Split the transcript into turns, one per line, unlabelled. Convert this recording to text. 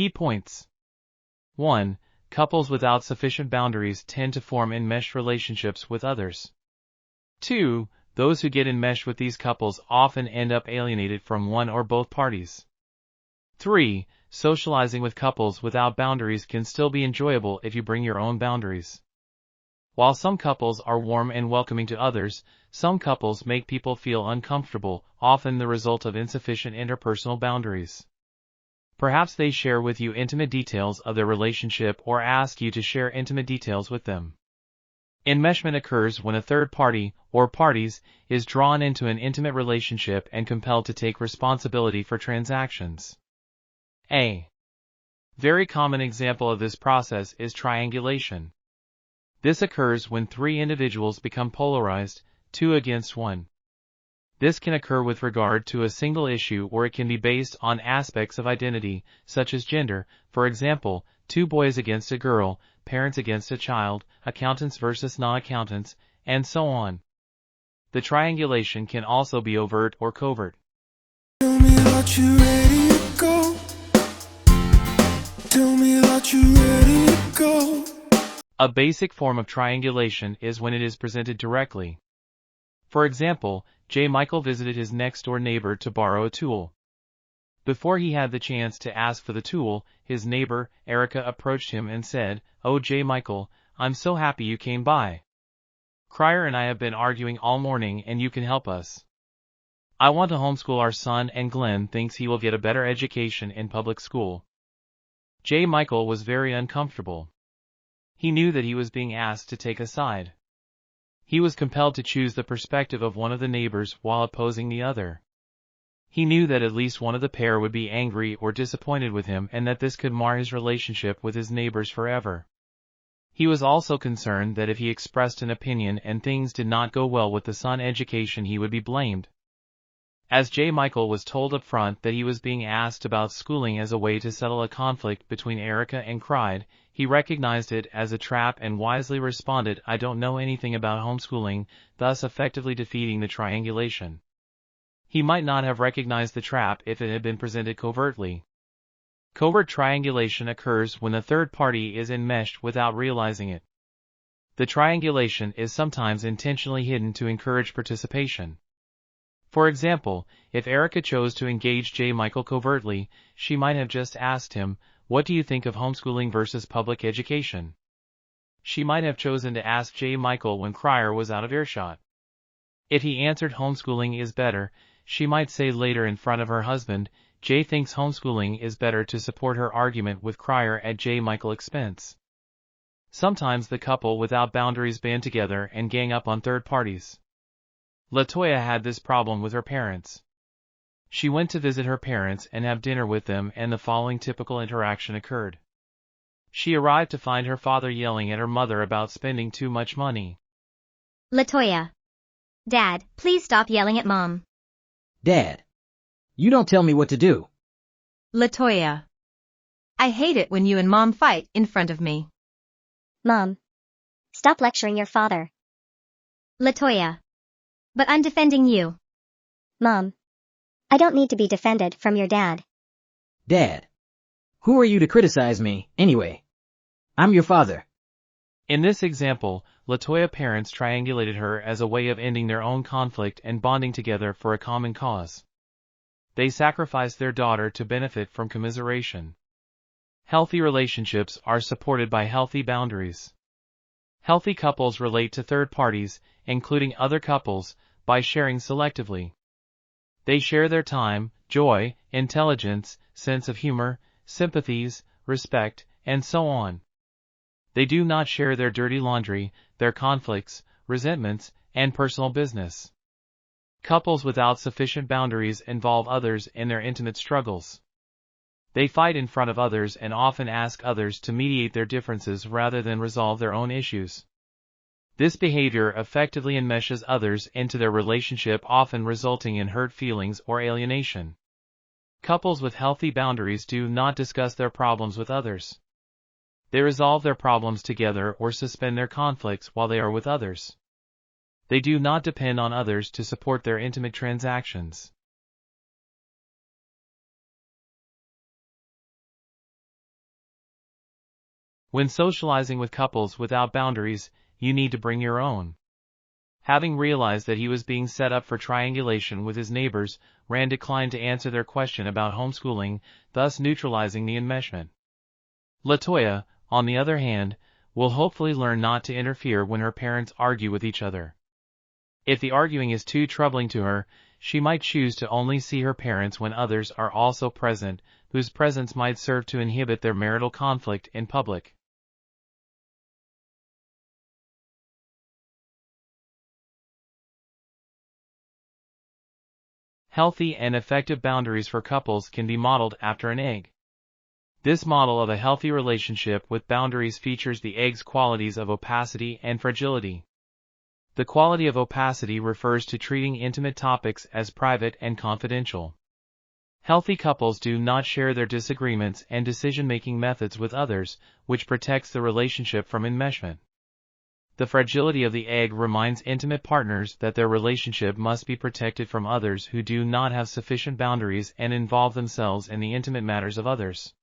Key points. 1. Couples without sufficient boundaries tend to form enmeshed relationships with others. 2. Those who get enmeshed with these couples often end up alienated from one or both parties. 3. Socializing with couples without boundaries can still be enjoyable if you bring your own boundaries. While some couples are warm and welcoming to others, some couples make people feel uncomfortable, often the result of insufficient interpersonal boundaries. Perhaps they share with you intimate details of their relationship or ask you to share intimate details with them. Enmeshment occurs when a third party, or parties, is drawn into an intimate relationship and compelled to take responsibility for transactions. A very common example of this process is triangulation. This occurs when three individuals become polarized, 2 against 1. This can occur with regard to a single issue, or it can be based on aspects of identity, such as gender, for example, 2 boys against a girl, parents against a child, accountants versus non-accountants, and so on. The triangulation can also be overt or covert.
Tell me that you're ready to go. Tell me that you're ready to go.
A basic form of triangulation is when it is presented directly. For example, J. Michael visited his next-door neighbor to borrow a tool. Before he had the chance to ask for the tool, his neighbor, Erica, approached him and said, "Oh, J. Michael, I'm so happy you came by. Crier and I have been arguing all morning and you can help us. I want to homeschool our son and Glenn thinks he will get a better education in public school." J. Michael was very uncomfortable. He knew that he was being asked to take a side. He was compelled to choose the perspective of one of the neighbors while opposing the other. He knew that at least one of the pair would be angry or disappointed with him and that this could mar his relationship with his neighbors forever. He was also concerned that if he expressed an opinion and things did not go well with the son's education, he would be blamed. As J. Michael was told up front that he was being asked about schooling as a way to settle a conflict between Erica and Clyde, he recognized it as a trap and wisely responded, "I don't know anything about homeschooling," thus effectively defeating the triangulation. He might not have recognized the trap if it had been presented covertly. Covert triangulation occurs when the third party is enmeshed without realizing it. The triangulation is sometimes intentionally hidden to encourage participation. For example, if Erica chose to engage J. Michael covertly, she might have just asked him, "What do you think of homeschooling versus public education?" She might have chosen to ask J. Michael when Crier was out of earshot. If he answered homeschooling is better, she might say later in front of her husband, "Jay thinks homeschooling is better," to support her argument with Crier at J. Michael's expense. Sometimes the couple without boundaries band together and gang up on third parties. LaToya had this problem with her parents. She went to visit her parents and have dinner with them, and the following typical interaction occurred. She arrived to find her father yelling at her mother about spending too much money.
LaToya. Dad, please stop yelling at Mom.
Dad, you don't tell me what to do.
LaToya. I hate it when you and Mom fight in front of me.
Mom. Stop lecturing your father. LaToya. But I'm defending you. Mom. I don't need to be defended from your dad.
Dad, who are you to criticize me, anyway? I'm your father.
In this example, LaToya parents triangulated her as a way of ending their own conflict and bonding together for a common cause. They sacrificed their daughter to benefit from commiseration. Healthy relationships are supported by healthy boundaries. Healthy couples relate to third parties, including other couples, by sharing selectively. They share their time, joy, intelligence, sense of humor, sympathies, respect, and so on. They do not share their dirty laundry, their conflicts, resentments, and personal business. Couples without sufficient boundaries involve others in their intimate struggles. They fight in front of others and often ask others to mediate their differences rather than resolve their own issues. This behavior effectively enmeshes others into their relationship, often resulting in hurt feelings or alienation. Couples with healthy boundaries do not discuss their problems with others. They resolve their problems together or suspend their conflicts while they are with others. They do not depend on others to support their intimate transactions. When socializing with couples without boundaries, you need to bring your own. Having realized that he was being set up for triangulation with his neighbors, Rand declined to answer their question about homeschooling, thus neutralizing the enmeshment. LaToya, on the other hand, will hopefully learn not to interfere when her parents argue with each other. If the arguing is too troubling to her, she might choose to only see her parents when others are also present, whose presence might serve to inhibit their marital conflict in public. Healthy and effective boundaries for couples can be modeled after an egg. This model of a healthy relationship with boundaries features the egg's qualities of opacity and fragility. The quality of opacity refers to treating intimate topics as private and confidential. Healthy couples do not share their disagreements and decision-making methods with others, which protects the relationship from enmeshment. The fragility of the egg reminds intimate partners that their relationship must be protected from others who do not have sufficient boundaries and involve themselves in the intimate matters of others.